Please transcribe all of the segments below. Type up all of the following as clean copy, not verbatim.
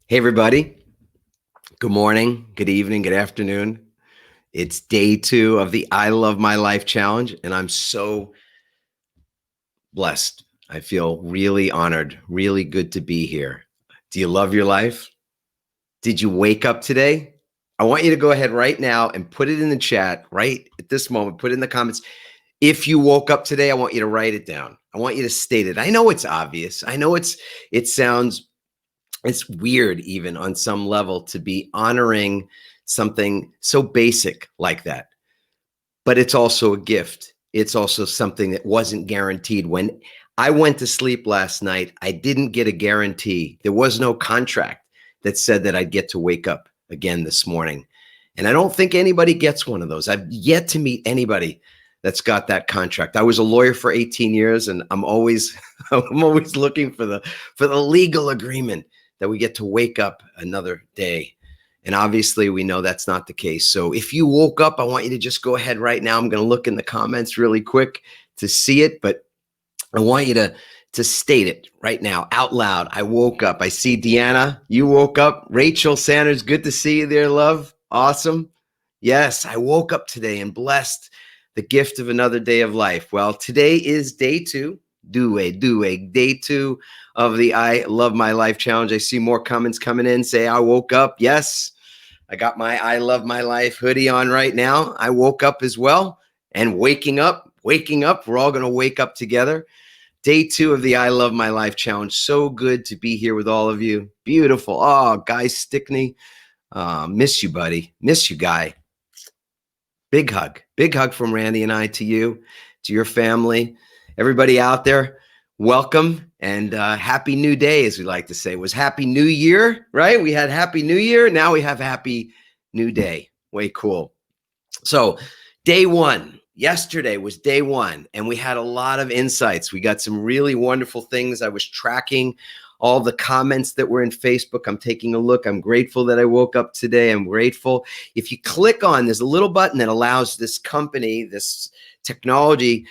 Hey, everybody. Good morning, good evening, good afternoon. It's day 2 of the I Love My Life challenge, and I'm so blessed. I feel really honored, really good to be here. Do you love your life? Did you wake up today? I want you to go ahead right now and put it in the chat right at this moment. Put it in the comments. If you woke up today, I want you to write it down. I want you to state it. I know it's obvious. I know it sounds it's weird even on some level to be honoring something so basic like that, but it's also a gift. It's also something that wasn't guaranteed. When I went to sleep last night, I didn't get a guarantee. There was no contract that said that I'd get to wake up again this morning. And I don't think anybody gets one of those. I've yet to meet anybody that's got that contract. I was a lawyer for 18 years, and I'm always I'm always looking for the legal agreement that we get to wake up another day. And obviously, we know that's not the case. So if you woke up, I want you to just go ahead right now. I'm going to look in the comments really quick to see it, but I want you to state it right now out loud. I woke up. I see Deanna. You woke up. Rachel Sanders, good to see you there, love. Awesome. Yes, I woke up today and blessed the gift of another day of life. Well, today is day 2. Day 2 of the I Love My Life challenge. I see more comments coming in. Say, I woke up. Yes, I got my I Love My Life hoodie on right now. I woke up as well, and waking up. We're all going to wake up together. Day 2 of the I Love My Life challenge. So good to be here with all of you. Beautiful. Oh, Guy Stickney. Miss you, buddy. Miss you, Guy. Big hug. Big hug from Randy and I to you, to your family. Everybody out there, welcome and happy new day, as we like to say. It was Happy New Year, right? We had Happy New Year. Now we have Happy New Day. Way cool. So day 1, yesterday was day 1, and we had a lot of insights. We got some really wonderful things. I was tracking all the comments that were in Facebook. I'm taking a look. I'm grateful that I woke up today. I'm grateful. If you click on, there's a little button that allows this company, this technology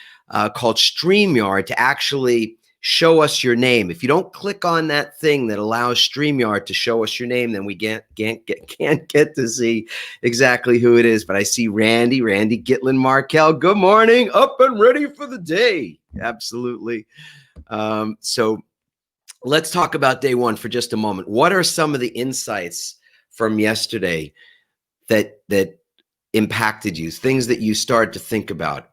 called StreamYard to actually show us your name. If you don't click on that thing that allows StreamYard to show us your name, then we can't get to see exactly who it is. But I see Randy Gitlin Markel. Good morning, up and ready for the day. Absolutely. So let's talk about day 1 for just a moment. What are some of the insights from yesterday that impacted you? Things that you started to think about?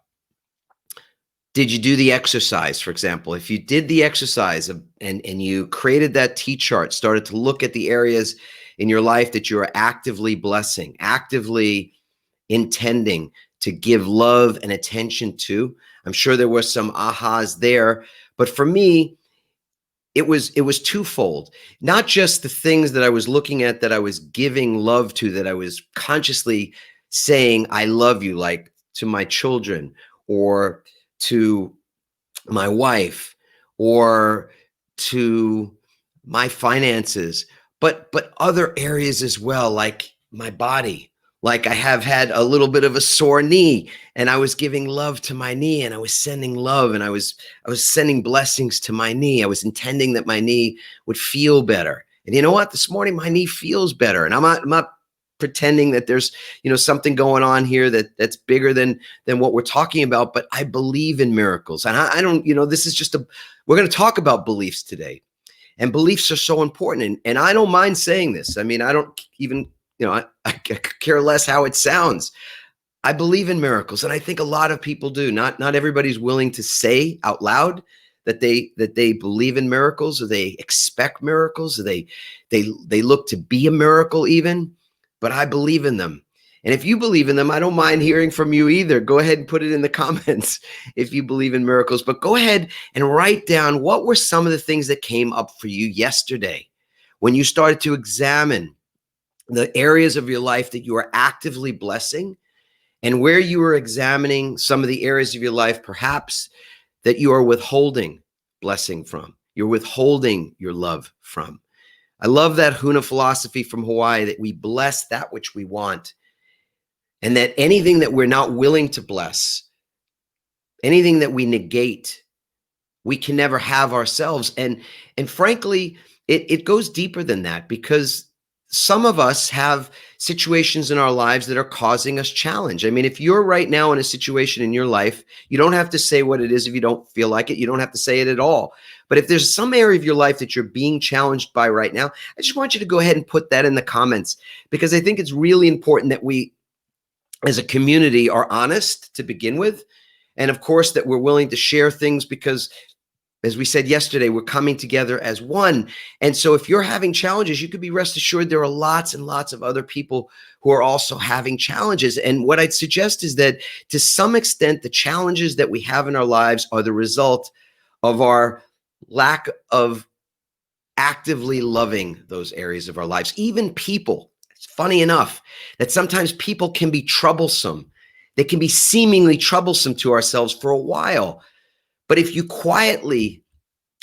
Did you do the exercise, for example? If you did the exercise and you created that T-chart, started to look at the areas in your life that you are actively blessing, actively intending to give love and attention to, I'm sure there were some ahas there. But for me, it was twofold. Not just the things that I was looking at that I was giving love to, that I was consciously saying, I love you, like to my children or to my wife or to my finances, but other areas as well, like my body. Like I have had a little bit of a sore knee, and I was giving love to my knee, and I was sending love, and I was sending blessings to my knee. I was intending that my knee would feel better. And you know what? This morning my knee feels better, and I'm not pretending that there's something going on here that's bigger than what we're talking about. But I believe in miracles, and I don't. This is just we're going to talk about beliefs today, and beliefs are so important. And I don't mind saying this. I mean, I don't even. I care less how it sounds. I believe in miracles, and I think a lot of people do. Not everybody's willing to say out loud that they believe in miracles, or they expect miracles, or they look to be a miracle even. But I believe in them. And if you believe in them, I don't mind hearing from you either. Go ahead and put it in the comments if you believe in miracles. But go ahead and write down, what were some of the things that came up for you yesterday when you started to examine the areas of your life that you are actively blessing, and where you are examining some of the areas of your life perhaps that you are withholding blessing from, you're withholding your love from. I love that Huna philosophy from Hawaii, that we bless that which we want, and that anything that we're not willing to bless, anything that we negate, we can never have ourselves. And frankly, It goes deeper than that, because some of us have situations in our lives that are causing us challenge. I mean, if you're right now in a situation in your life, you don't have to say what it is if you don't feel like it. You don't have to say it at all. But if there's some area of your life that you're being challenged by right now, I just want you to go ahead and put that in the comments, because I think it's really important that we, as a community, are honest to begin with. And of course, that we're willing to share things, because as we said yesterday, we're coming together as one. And so if you're having challenges, you could be rest assured there are lots and lots of other people who are also having challenges. And what I'd suggest is that, to some extent, the challenges that we have in our lives are the result of our lack of actively loving those areas of our lives. Even people, it's funny enough that sometimes people can be troublesome. They can be seemingly troublesome to ourselves for a while. But if you quietly,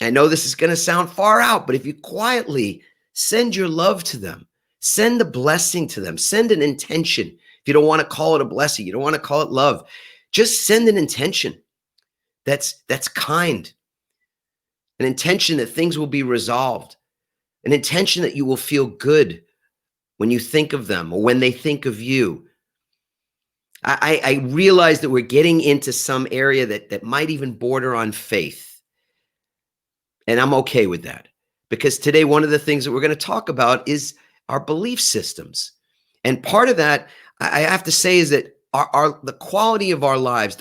I know this is going to sound far out, but if you quietly send your love to them, send a blessing to them, send an intention. If you don't want to call it a blessing, you don't want to call it love, just send an intention that's kind, an intention that things will be resolved, an intention that you will feel good when you think of them or when they think of you. I realize that we're getting into some area that might even border on faith. And I'm okay with that, because today, one of the things that we're going to talk about is our belief systems. And part of that, I have to say, is that the quality of our lives,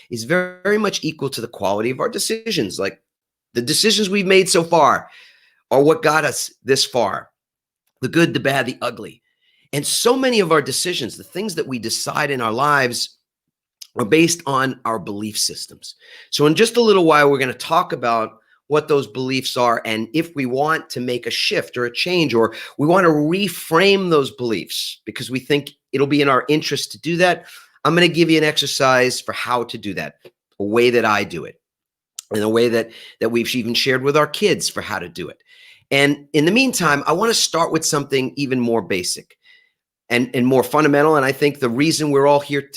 is very, very much equal to the quality of our decisions. Like, the decisions we've made so far are what got us this far. The good, the bad, the ugly. And so many of our decisions, the things that we decide in our lives, are based on our belief systems. So in just a little while, we're going to talk about what those beliefs are, and if we want to make a shift or a change, or we want to reframe those beliefs because we think it'll be in our interest to do that, I'm going to give you an exercise for how to do that, a way that I do it, and a way that we've even shared with our kids for how to do it. And in the meantime, I want to start with something even more basic and more fundamental. And I think the reason we're all here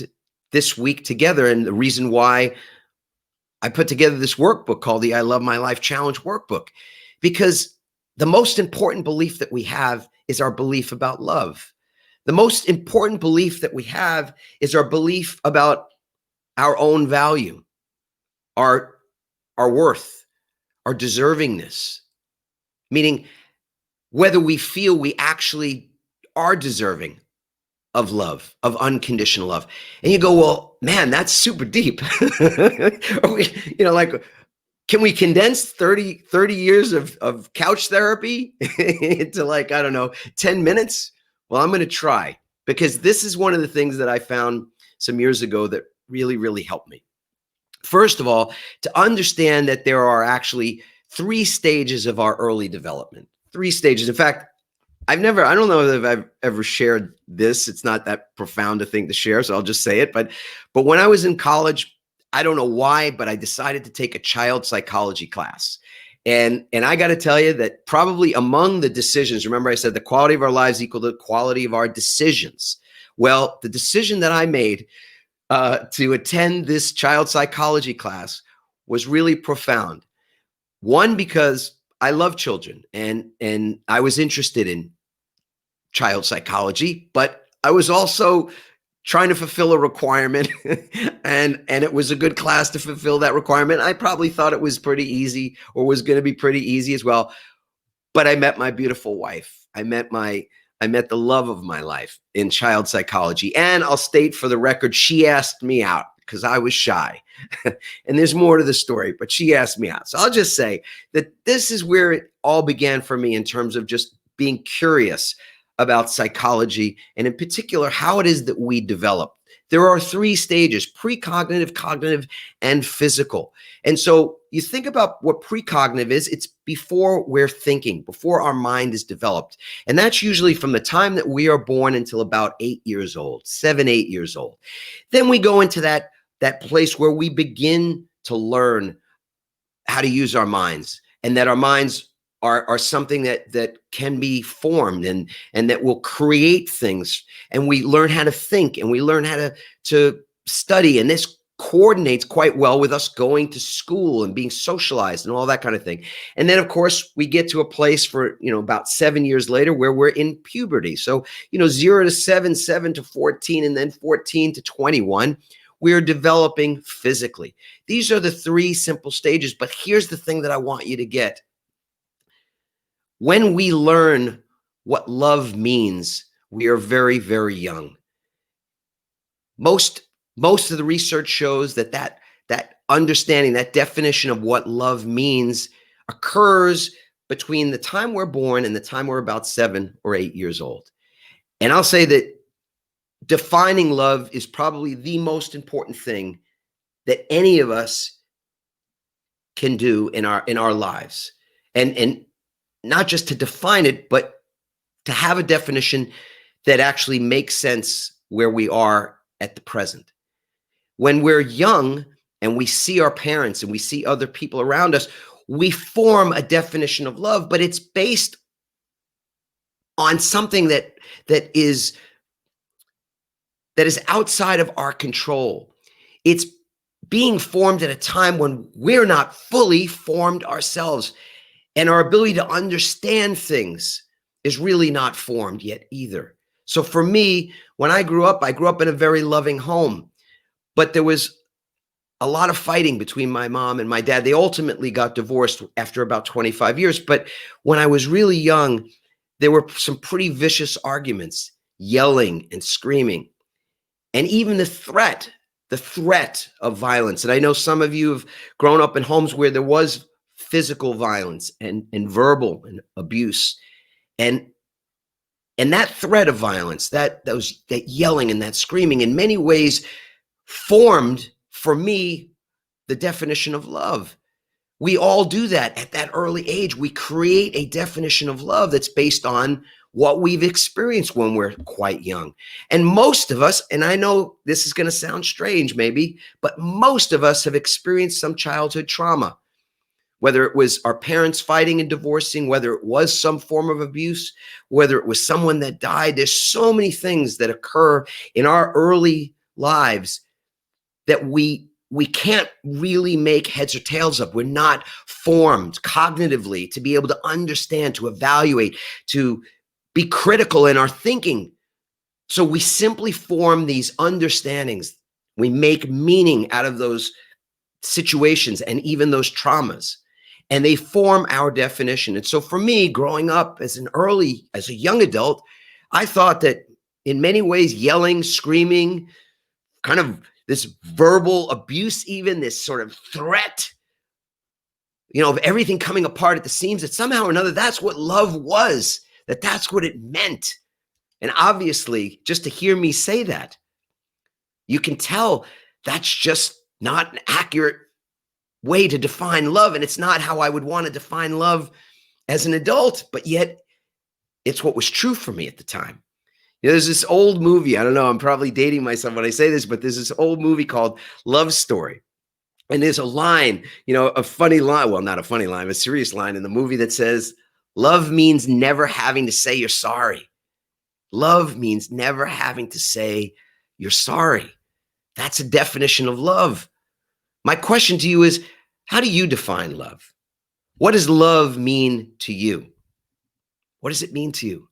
this week together, and the reason why I put together this workbook called the I Love My Life Challenge Workbook, because the most important belief that we have is our belief about love. The most important belief that we have is our belief about our own value, our worth, our deservingness, meaning whether we feel we actually are deserving of love, of unconditional love. And you go, well, man, that's super deep. Like, can we condense 30 years of couch therapy into, like, I don't know, 10 minutes? Well, I'm going to try, because this is one of the things that I found some years ago that really, really helped me. First of all, to understand that there are actually 3 stages of our early development. 3 stages. In fact, I don't know if I've ever shared this. It's not that profound a thing to share, so I'll just say it. But when I was in college, I don't know why, but I decided to take a child psychology class. And I got to tell you that probably among the decisions, remember I said the quality of our lives equal to the quality of our decisions. Well, the decision that I made to attend this child psychology class was really profound. One, because I love children, and I was interested in child psychology, but I was also trying to fulfill a requirement, and it was a good class to fulfill that requirement. I probably thought it was pretty easy, or was going to be pretty easy as well. But I met my beautiful wife. I met the love of my life in child psychology. And I'll state for the record, she asked me out because I was shy. And there's more to the story, but she asked me out. So I'll just say that this is where it all began for me, in terms of just being curious about psychology, and in particular, how it is that we develop. There are 3 stages: precognitive, cognitive, and physical. And so you think about what precognitive is. It's before we're thinking, before our mind is developed. And that's usually from the time that we are born until about 8 years old, 7, 8 years old. Then we go into that place where we begin to learn how to use our minds, and that our minds are something that can be formed, and that will create things. And we learn how to think, and we learn how to study. And this coordinates quite well with us going to school and being socialized and all that kind of thing. And then, of course, we get to a place for, about 7 years later where we're in puberty. So, 0 to 7, 7 to 14, and then 14 to 21, we're developing physically. These are the 3 simple stages. But here's the thing that I want you to get. When we learn what love means, we are very, very young. Most of the research shows that understanding, that definition of what love means occurs between the time we're born and the time we're about 7 or 8 years old. And I'll say that defining love is probably the most important thing that any of us can do in our lives. And not just to define it, but to have a definition that actually makes sense where we are at the present. When we're young and we see our parents and we see other people around us, we form a definition of love, but it's based on something that is outside of our control. It's being formed at a time when we're not fully formed ourselves, and our ability to understand things is really not formed yet either. So for me, when I grew up in a very loving home, but there was a lot of fighting between my mom and my dad. They ultimately got divorced after about 25 years. But when I was really young, there were some pretty vicious arguments, yelling and screaming, and even the threat of violence. And I know some of you have grown up in homes where there was physical violence and verbal and abuse. And that threat of violence, that yelling and that screaming, in many ways formed for me the definition of love. We all do that at that early age. We create a definition of love that's based on what we've experienced when we're quite young. And most of us, and I know this is going to sound strange maybe, but most of us have experienced some childhood trauma. Whether it was our parents fighting and divorcing, whether it was some form of abuse, whether it was someone that died. There's so many things that occur in our early lives that we can't really make heads or tails of. We're not formed cognitively to be able to understand, to evaluate, to be critical in our thinking. So we simply form these understandings. We make meaning out of those situations and even those traumas, and they form our definition. And so for me, growing up as a young adult, I thought that in many ways, yelling, screaming, kind of this verbal abuse, even this sort of threat, of everything coming apart at the seams, that somehow or another, that's what love was, that's what it meant. And obviously, just to hear me say that, you can tell that's just not an accurate way to define love. And it's not how I would want to define love as an adult, but yet it's what was true for me at the time. There's this old movie. I don't know, I'm probably dating myself when I say this, but there's this old movie called Love Story. And there's a line, a funny line. Well, not a funny line, a serious line in the movie that says, love means never having to say you're sorry. Love means never having to say you're sorry. That's a definition of love. My question to you is, how do you define love? What does love mean to you? What does it mean to you?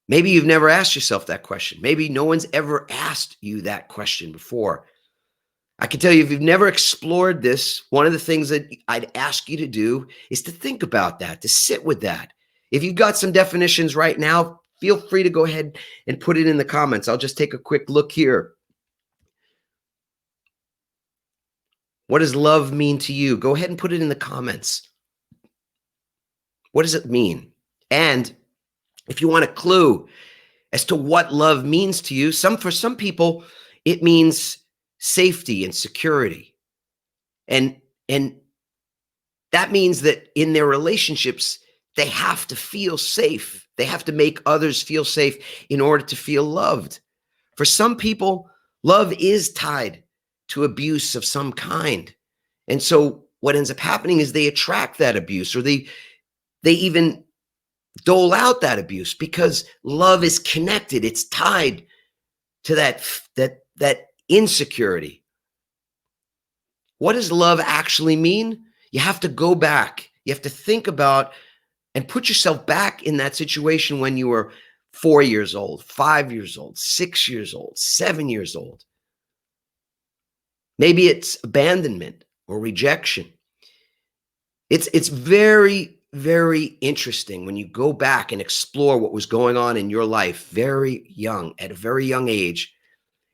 Maybe you've never asked yourself that question. Maybe no one's ever asked you that question before. I can tell you, if you've never explored this, one of the things that I'd ask you to do is to think about that, to sit with that. If you've got some definitions right now, feel free to go ahead and put it in the comments. I'll just take a quick look here. What does love mean to you? Go ahead and put it in the comments. What does it mean? And if you want a clue as to what love means to you, for some people, it means safety and security. And that means that in their relationships, they have to feel safe. They have to make others feel safe in order to feel loved. For some people, love is tied to abuse of some kind. And so what ends up happening is they attract that abuse, or they even dole out that abuse, because love is connected. It's tied to that insecurity What does love actually mean? You have to go back. You have to think about and put yourself back in that situation when you were 4 years old, 5 years old, 6 years old, 7 years old. Maybe it's abandonment or rejection. It's very, very interesting when you go back and explore what was going on in your life very young, at a very young age,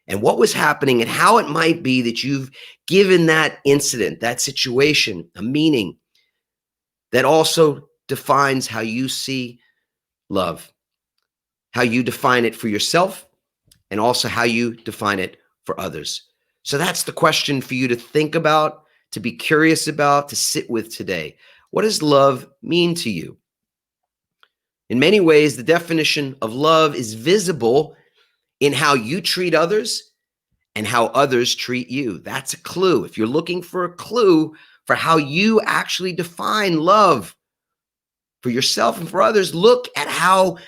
and what was happening and how it might be that you've given that incident, that situation, a meaning that also defines how you see love, how you define it for yourself, and also how you define it for others. So that's the question for you to think about, to be curious about, to sit with today. What does love mean to you? In many ways, the definition of love is visible in how you treat others and how others treat you. That's a clue. If you're looking for a clue for how you actually define love for yourself and for others, look at how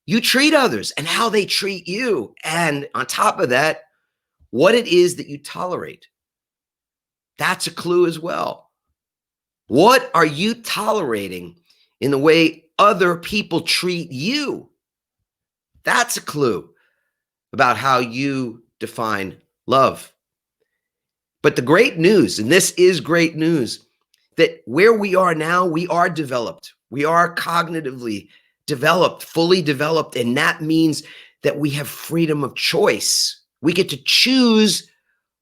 you treat others and how they treat you. And on top of that, what it is that you tolerate. That's a clue as well. What are you tolerating in the way other people treat you? That's a clue about how you define love. But the great news, and this is great news, that where we are now, we are developed. We are cognitively developed, fully developed, and that means that we have freedom of choice. We get to choose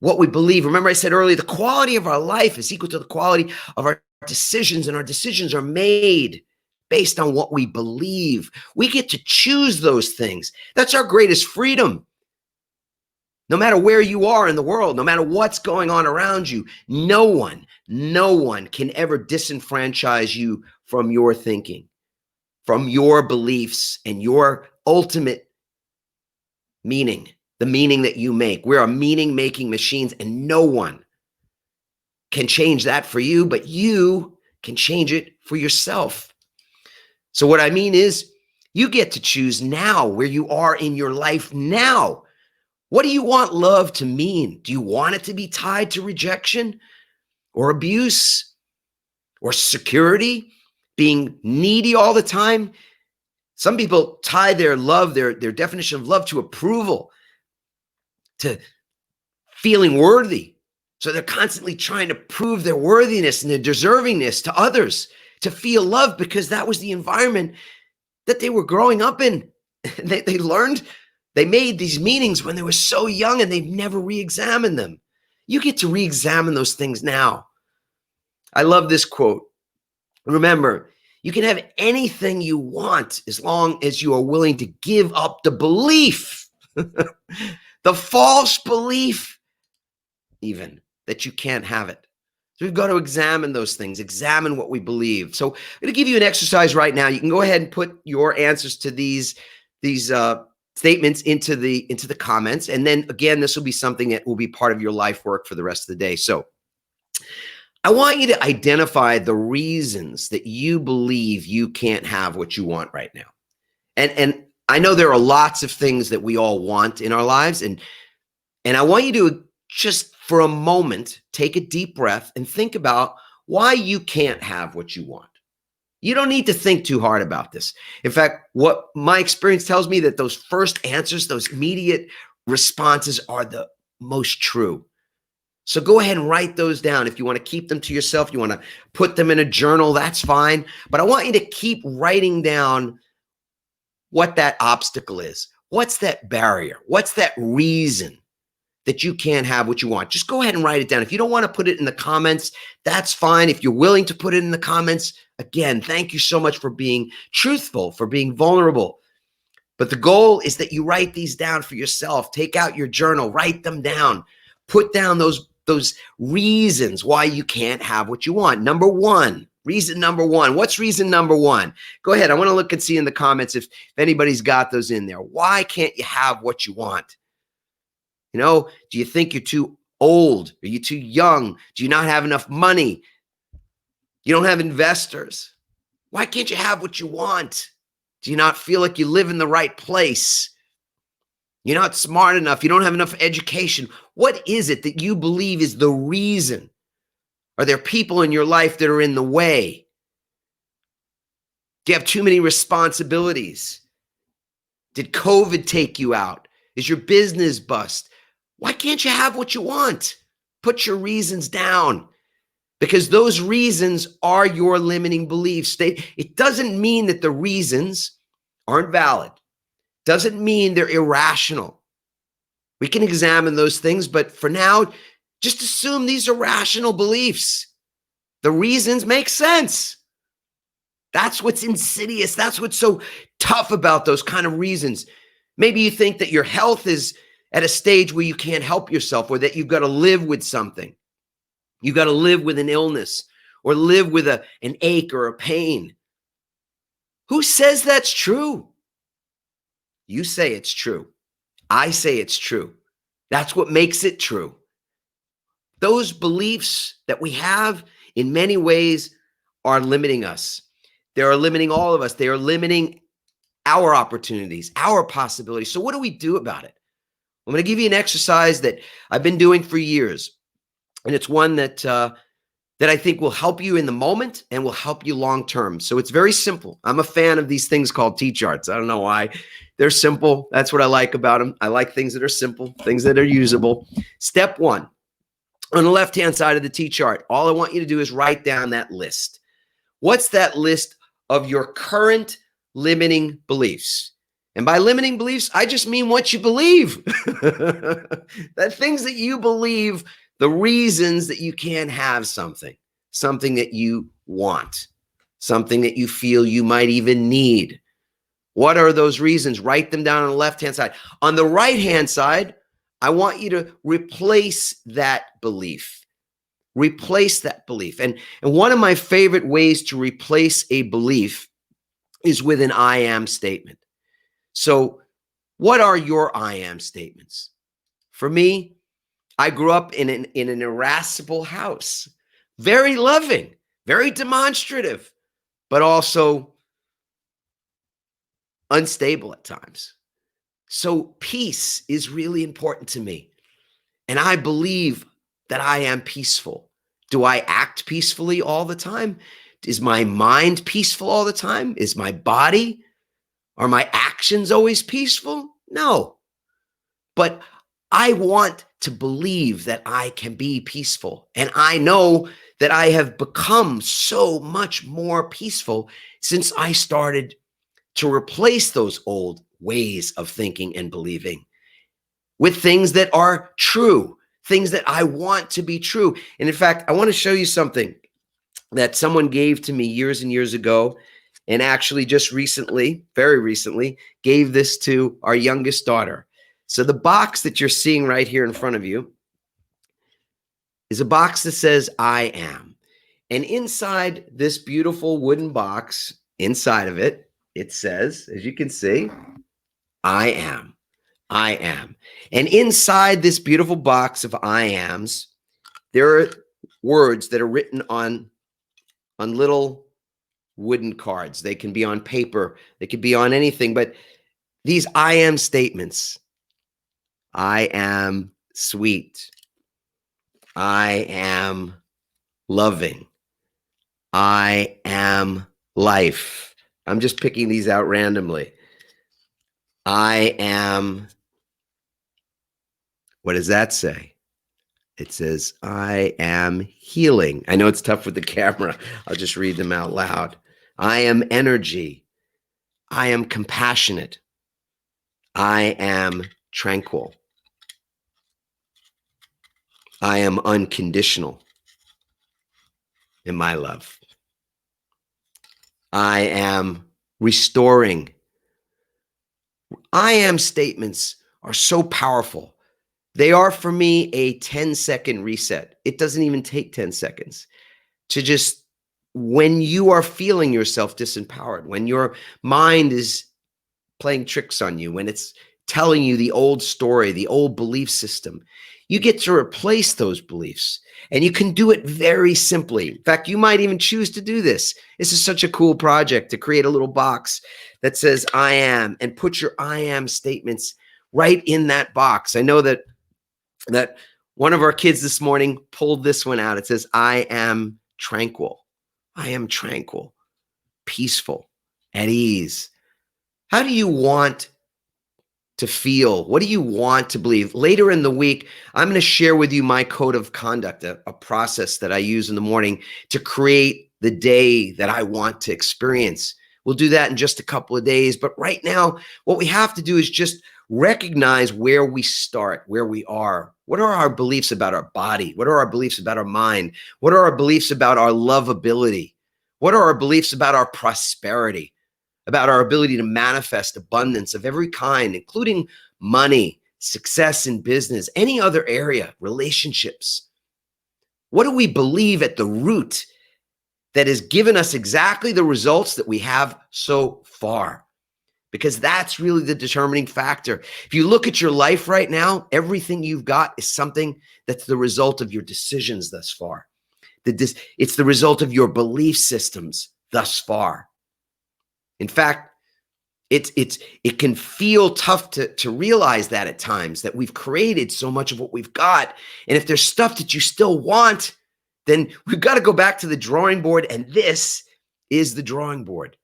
what we believe. Remember I said earlier, the quality of our life is equal to the quality of our decisions, and our decisions are made based on what we believe. We get to choose those things. That's our greatest freedom. No matter where you are in the world, no matter what's going on around you, no one can ever disenfranchise you from your thinking, from your beliefs and your ultimate meaning, the meaning that you make. We're a meaning-making machines, and no one can change that for you, but you can change it for yourself. So what I mean is, you get to choose now where you are in your life now. What do you want love to mean? Do you want it to be tied to rejection or abuse or security, being needy all the time? Some people tie their love, their definition of love, to approval, to feeling worthy. So they're constantly trying to prove their worthiness and their deservingness to others, to feel love, because that was the environment that they were growing up in. They learned, they made these meanings when they were so young, and they've never re-examined them. You get to re-examine those things now. I love this quote. Remember, you can have anything you want as long as you are willing to give up the belief, the false belief even, that you can't have it. So we've got to examine those things, examine what we believe. So I'm going to give you an exercise right now. You can go ahead and put your answers to these statements into the comments. And then again, this will be something that will be part of your life work for the rest of the day. So I want you to identify the reasons that you believe you can't have what you want right now. And I know there are lots of things that we all want in our lives. And I want you to just for a moment, take a deep breath and think about why you can't have what you want. You don't need to think too hard about this. In fact, what my experience tells me, that those first answers, those immediate responses, are the most true. So go ahead and write those down. If you want to keep them to yourself, you want to put them in a journal, that's fine. But I want you to keep writing down what that obstacle is. What's that barrier? What's that reason that you can't have what you want? Just go ahead and write it down. If you don't want to put it in the comments, that's fine. If you're willing to put it in the comments, again, thank you so much for being truthful, for being vulnerable. But the goal is that you write these down for yourself. Take out your journal, write them down, put down those reasons why you can't have what you want. Number one, reason number one. What's reason number one? Go ahead. I want to look and see in the comments if anybody's got those in there. Why can't you have what you want? You know, do you think you're too old? Are you too young? Do you not have enough money? You don't have investors. Why can't you have what you want? Do you not feel like you live in the right place? You're not smart enough. You don't have enough education. What is it that you believe is the reason Are there people in your life that are in the way? Do you have too many responsibilities? Did COVID take you out? Is your business bust? Why can't you have what you want? Put your reasons down, because those reasons are your limiting beliefs. It doesn't mean that the reasons aren't valid. Doesn't mean they're irrational. We can examine those things, but for now, just assume these are rational beliefs. The reasons make sense. That's what's insidious. That's what's so tough about those kind of reasons. Maybe you think that your health is at a stage where you can't help yourself, or that you've got to live with something. You've got to live with an illness, or live with an ache or a pain. Who says that's true? You say it's true. I say it's true. That's what makes it true. Those beliefs that we have in many ways are limiting us. They are limiting all of us. They are limiting our opportunities, our possibilities. So what do we do about it? I'm going to give you an exercise that I've been doing for years. And it's one that I think will help you in the moment and will help you long term. So it's very simple. I'm a fan of these things called T-charts. I don't know why. They're simple. That's what I like about them. I like things that are simple, things that are usable. Step one, on the left-hand side of the T-chart, all I want you to do is write down that list. What's that list of your current limiting beliefs? And by limiting beliefs, I just mean what you believe. The things that you believe, the reasons that you can't have something that you want, something that you feel you might even need. What are those reasons? Write them down on the left-hand side. On the right-hand side, I want you to replace that belief. Replace that belief. And one of my favorite ways to replace a belief is with an I am statement. So what are your I am statements? For me, I grew up in an irascible house, very loving, very demonstrative, but also unstable at times. So peace is really important to me. And I believe that I am peaceful. Do I act peacefully all the time? Is my mind peaceful all the time? Is my body, are my actions always peaceful? No. But I want to believe that I can be peaceful. And I know that I have become so much more peaceful since I started to replace those old ways of thinking and believing with things that are true, things that I want to be true. And in fact, I want to show you something that someone gave to me years and years ago, and actually just recently, very recently, gave this to our youngest daughter. So the box that you're seeing right here in front of you is a box that says, I am. And inside this beautiful wooden box, inside of it, it says, as you can see, I am. I am. And inside this beautiful box of I ams, there are words that are written on little wooden cards. They can be on paper. They could be on anything. But these I am statements, I am sweet. I am loving. I am life. I'm just picking these out randomly. I am, what does that say? It says, I am healing. I know it's tough with the camera. I'll just read them out loud. I am energy. I am compassionate. I am tranquil. I am unconditional in my love. I am restoring. I am statements are so powerful. They are, for me, a 10-second reset. It doesn't even take 10 seconds to just, when you are feeling yourself disempowered, when your mind is playing tricks on you, when it's telling you the old story, the old belief system, you get to replace those beliefs. And you can do it very simply. In fact, you might even choose to do this. This is such a cool project, to create a little box that says I am, and put your I am statements right in that box. I know that One of our kids this morning pulled this one out. It says, I am tranquil. I am tranquil, peaceful, at ease. How do you want to feel? What do you want to believe? Later in the week, I'm going to share with you my code of conduct, a process that I use in the morning to create the day that I want to experience. We'll do that in just a couple of days. But right now, what we have to do is just recognize where we start, where we are. What are our beliefs about our body? What are our beliefs about our mind? What are our beliefs about our lovability? What are our beliefs about our prosperity? About our ability to manifest abundance of every kind, including money, success in business, any other area, relationships. What do we believe at the root that has given us exactly the results that we have so far? Because that's really the determining factor. If you look at your life right now, everything you've got is something that's the result of your decisions thus far. It's the result of your belief systems thus far. In fact, it can feel tough to realize that at times, that we've created so much of what we've got. And if there's stuff that you still want, then we've got to go back to the drawing board. And this is the drawing board.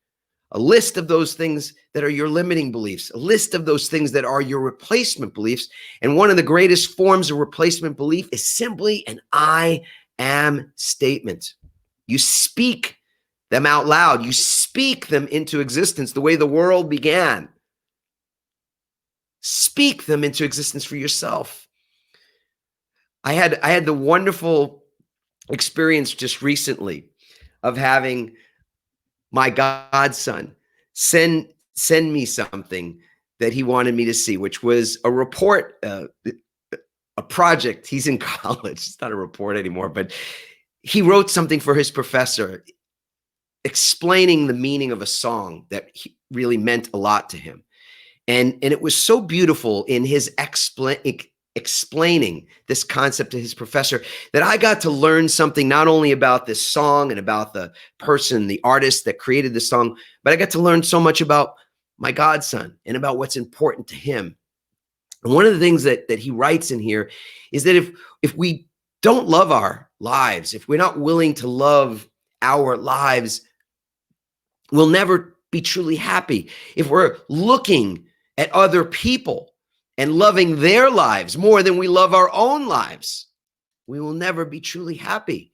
A list of those things that are your limiting beliefs, a list of those things that are your replacement beliefs. And one of the greatest forms of replacement belief is simply an I am statement. You speak them out loud. You speak them into existence the way the world began. Speak them into existence for yourself. I had the wonderful experience just recently of having my godson send me something that he wanted me to see, which was a report, a project. He's in college. It's not a report anymore, but he wrote something for his professor explaining the meaning of a song that really meant a lot to him. And it was so beautiful in his explaining this concept to his professor that I got to learn something not only about this song and about the person, the artist that created the song, but I got to learn so much about my godson and about what's important to him. And one of the things that he writes in here is that if we don't love our lives, if we're not willing to love our lives, we'll never be truly happy. If we're looking at other people and loving their lives more than we love our own lives, we will never be truly happy.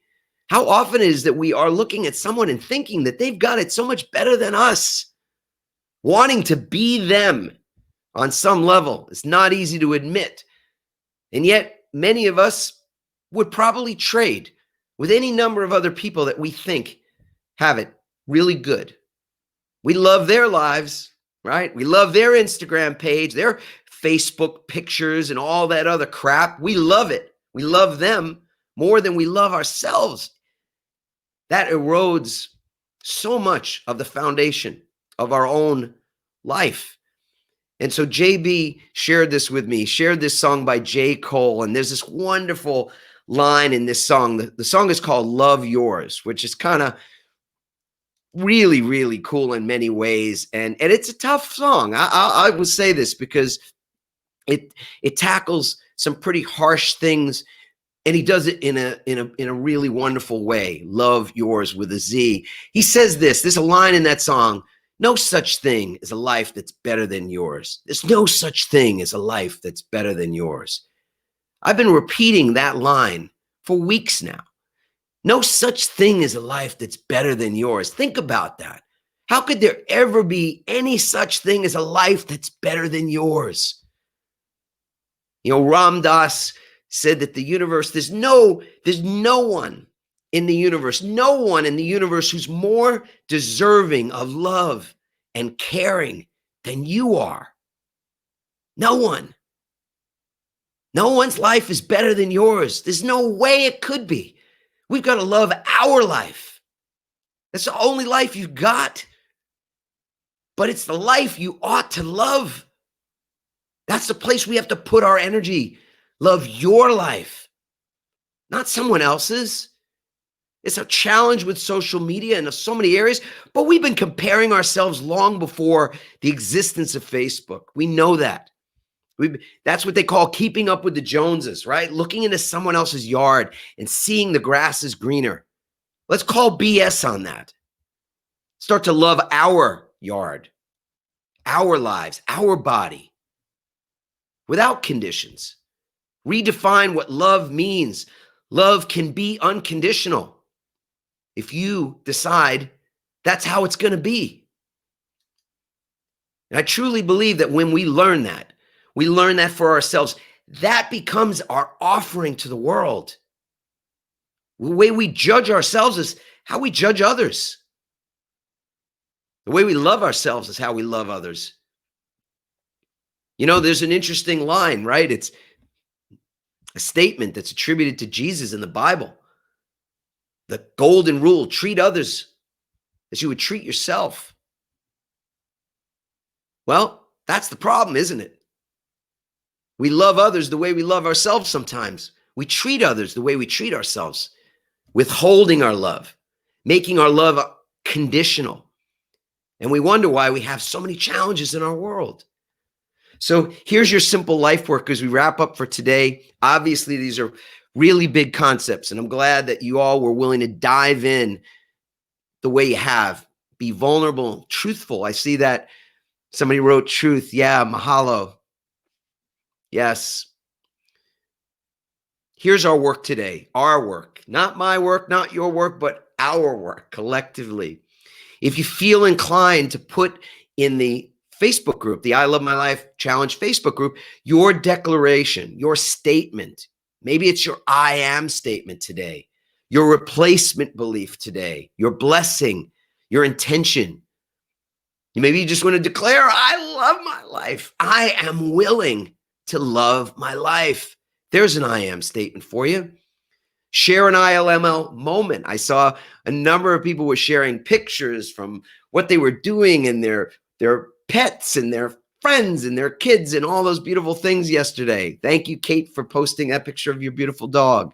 How often is that we are looking at someone and thinking that they've got it so much better than us, wanting to be them on some level? It's not easy to admit. And yet many of us would probably trade with any number of other people that we think have it really good. We love their lives, right? We love their Instagram page, their Facebook pictures and all that other crap. We love it. We love them more than we love ourselves. That erodes so much of the foundation of our own life. And so JB shared this with me, shared this song by J. Cole. And there's this wonderful line in this song. The song is called Love Yours, which is kind of really, really cool in many ways. And it's a tough song. I will say this because it tackles some pretty harsh things, and he does it in a really wonderful way. Love yours with a Z. He says this, there's a line in that song: no such thing as a life that's better than yours. There's no such thing as a life that's better than yours. I've been repeating that line for weeks now. No such thing as a life that's better than yours. Think about that. How could there ever be any such thing as a life that's better than yours? You know, Ram Dass said that the universe, there's no one in the universe, no one in the universe who's more deserving of love and caring than you are. No one. No one's life is better than yours. There's no way it could be. We've got to love our life. That's the only life you've got. But it's the life you ought to love. That's the place we have to put our energy. Love your life, not someone else's. It's a challenge with social media in so many areas, but we've been comparing ourselves long before the existence of Facebook. We know that. That's what they call keeping up with the Joneses, right? Looking into someone else's yard and seeing the grass is greener. Let's call BS on that. Start to love our yard, our lives, our body without conditions. Redefine what love means. Love can be unconditional if you decide that's how it's going to be. And I truly believe that when we learn that for ourselves, that becomes our offering to the world. The way we judge ourselves is how we judge others. The way we love ourselves is how we love others. You know, there's an interesting line, right? It's a statement that's attributed to Jesus in the Bible. The golden rule, treat others as you would treat yourself. Well, that's the problem, isn't it? We love others the way we love ourselves sometimes. We treat others the way we treat ourselves, withholding our love, making our love conditional. And we wonder why we have so many challenges in our world. So here's your simple life work as we wrap up for today. Obviously, these are really big concepts, and I'm glad that you all were willing to dive in the way you have. Be vulnerable, truthful. I see that somebody wrote truth. Yeah, mahalo. Yes. Here's our work today, our work, not my work, not your work, but our work collectively. If you feel inclined to put in the Facebook group, the I Love My Life Challenge Facebook group, your declaration, your statement, maybe it's your I am statement today, your replacement belief today, your blessing, your intention. Maybe you just want to declare, I love my life. I am willing to love my life. There's an I am statement for you. Share an ILML moment. I saw a number of people were sharing pictures from what they were doing and their pets and their friends and their kids and all those beautiful things yesterday. Thank you, Kate, for posting that picture of your beautiful dog.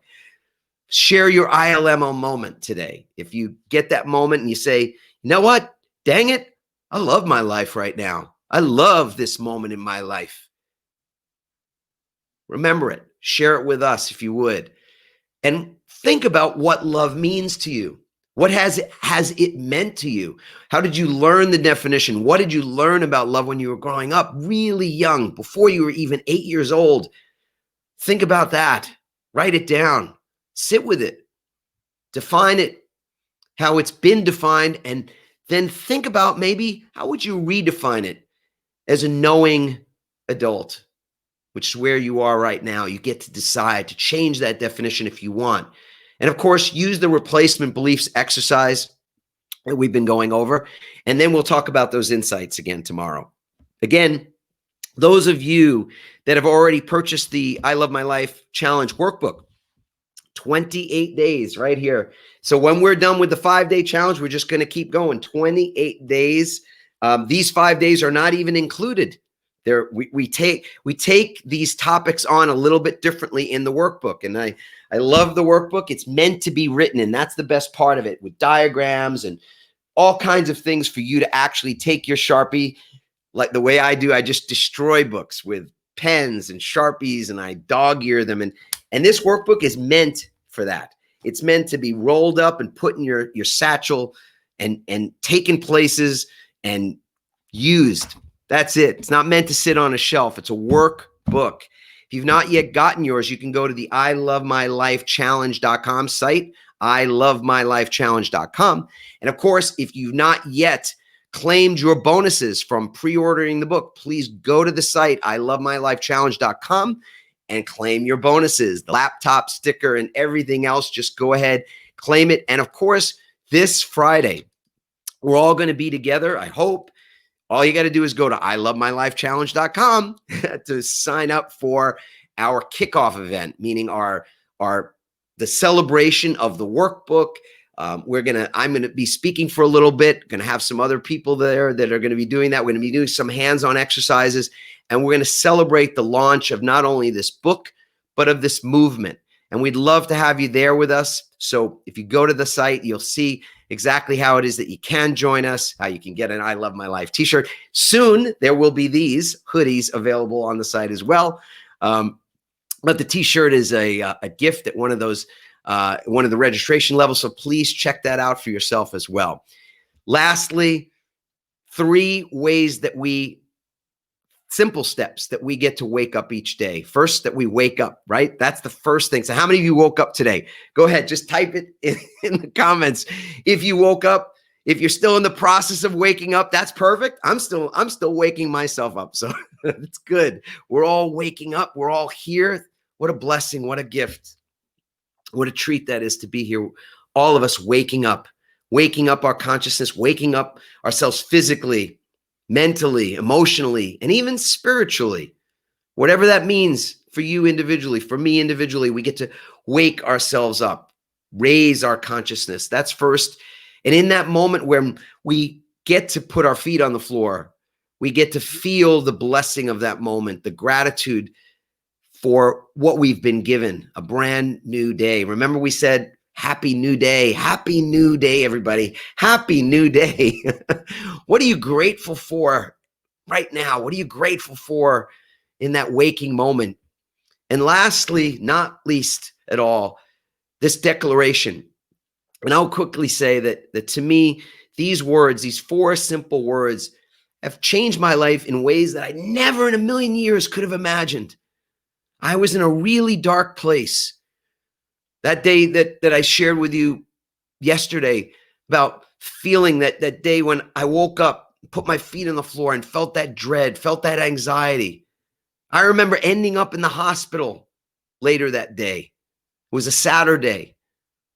Share your ILML moment today. If you get that moment and you say, you know what? Dang it. I love my life right now. I love this moment in my life. Remember it. Share it with us if you would. And think about what love means to you. What has it meant to you? How did you learn the definition? What did you learn about love when you were growing up, really young, before you were even 8 years old? Think about that. Write it down. Sit with it. Define it, how it's been defined, and then think about maybe how would you redefine it as a knowing adult, which is where you are right now. You get to decide to change that definition if you want. And of course, use the replacement beliefs exercise that we've been going over. And then we'll talk about those insights again tomorrow. Again, those of you that have already purchased the I Love My Life Challenge workbook, 28 days right here. So when we're done with the 5-day challenge, we're just going to keep going. 28 days. These 5 days are not even included. We take these topics on a little bit differently in the workbook. And I love the workbook. It's meant to be written, and that's the best part of it, with diagrams and all kinds of things for you to actually take your Sharpie, like the way I do. I just destroy books with pens and Sharpies, and I dog-ear them. And this workbook is meant for that. It's meant to be rolled up and put in your satchel and taken places and used. That's it. It's not meant to sit on a shelf. It's a workbook. If you've not yet gotten yours, you can go to the ilovemylifechallenge.com site, ilovemylifechallenge.com. And of course, if you've not yet claimed your bonuses from pre-ordering the book, please go to the site, ilovemylifechallenge.com, and claim your bonuses, the laptop sticker and everything else. Just go ahead, claim it. And of course, this Friday, we're all going to be together, I hope. All you got to do is go to ilovemylifechallenge.com to sign up for our kickoff event, meaning the celebration of the workbook. I'm going to be speaking for a little bit, going to have some other people there that are going to be doing that. We're going to be doing some hands-on exercises, and we're going to celebrate the launch of not only this book, but of this movement. And we'd love to have you there with us. So if you go to the site, you'll see exactly how it is that you can join us, how you can get an I Love My Life t-shirt. Soon, there will be these hoodies available on the site as well. But the t-shirt is a gift at one of those, one of the registration levels. So please check that out for yourself as well. Lastly, 3 ways that simple steps that we get to wake up each day. First, that we wake up, right? That's the first thing. So how many of you woke up today? Go ahead, just type it in the comments. If you woke up, if you're still in the process of waking up, that's perfect. I'm still waking myself up. So it's good. We're all waking up. We're all here. What a blessing. What a gift. What a treat that is to be here. All of us waking up our consciousness, waking up ourselves physically, mentally, emotionally, and even spiritually. Whatever that means for you individually, for me individually, we get to wake ourselves up, raise our consciousness. That's first. And in that moment when we get to put our feet on the floor, we get to feel the blessing of that moment, the gratitude for what we've been given, a brand new day. Remember, we said, happy new day. Happy new day, everybody. Happy new day. What are you grateful for right now? What are you grateful for in that waking moment? And lastly, not least at all, this declaration. And I'll quickly say that to me, these words, these 4 simple words, have changed my life in ways that I never in a million years could have imagined. I was in a really dark place. That day that I shared with you yesterday about feeling that day when I woke up, put my feet on the floor and felt that dread, felt that anxiety. I remember ending up in the hospital later that day. It was a Saturday.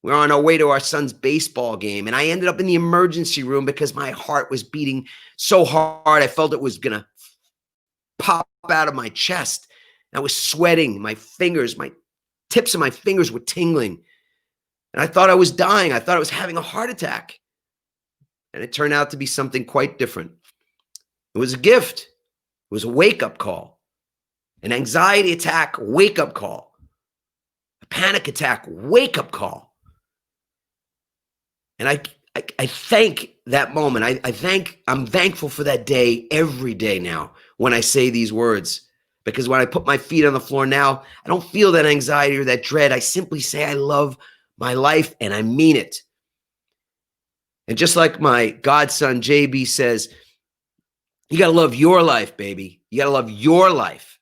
We were on our way to our son's baseball game, and I ended up in the emergency room because my heart was beating so hard. I felt it was going to pop out of my chest. I was sweating. My fingers, my tips of my fingers were tingling. And I thought I was dying. I thought I was having a heart attack. And it turned out to be something quite different. It was a gift. It was a wake-up call. An anxiety attack, wake-up call. A panic attack, wake-up call. And I thank that moment. I'm thankful for that day every day now when I say these words. Because when I put my feet on the floor now, I don't feel that anxiety or that dread. I simply say, I love my life, and I mean it. And just like my godson, JB, says, you got to love your life, baby. You got to love your life.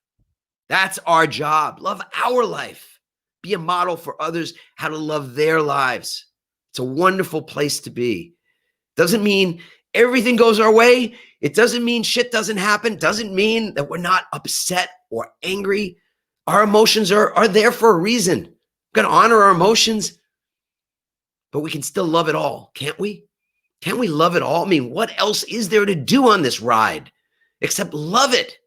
That's our job. Love our life. Be a model for others how to love their lives. It's a wonderful place to be. Doesn't mean everything goes our way. It doesn't mean shit doesn't happen. Doesn't mean that we're not upset or angry. Our emotions are there for a reason. We're going to honor our emotions, but we can still love it all, can't we? Can't we love it all? I mean, what else is there to do on this ride except love it?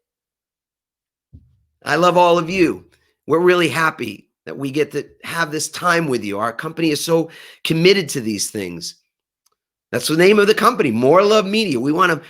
I love all of you. We're really happy that we get to have this time with you. Our company is so committed to these things. That's the name of the company, More Love Media. We want to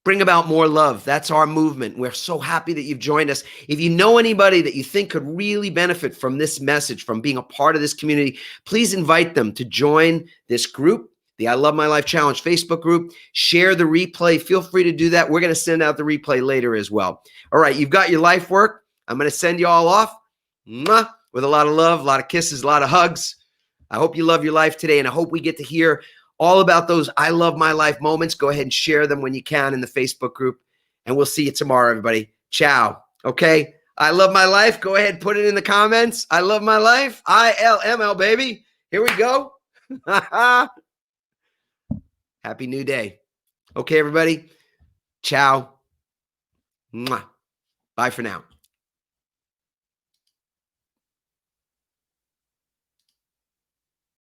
bring about more love. That's our movement. We're so happy that you've joined us. If you know anybody that you think could really benefit from this message, from being a part of this community, please invite them to join this group, the I Love My Life Challenge Facebook group. Share the replay. Feel free to do that. We're going to send out the replay later as well. All right, you've got your life work. I'm going to send you all off with a lot of love, a lot of kisses, a lot of hugs. I hope you love your life today, and I hope we get to hear all about those I love my life moments. Go ahead and share them when you can in the Facebook group, and we'll see you tomorrow, everybody. Ciao. Okay. I love my life. Go ahead, put it in the comments. I love my life. ILML, baby. Here we go. Happy new day. Okay, everybody. Ciao. Mwah. Bye for now.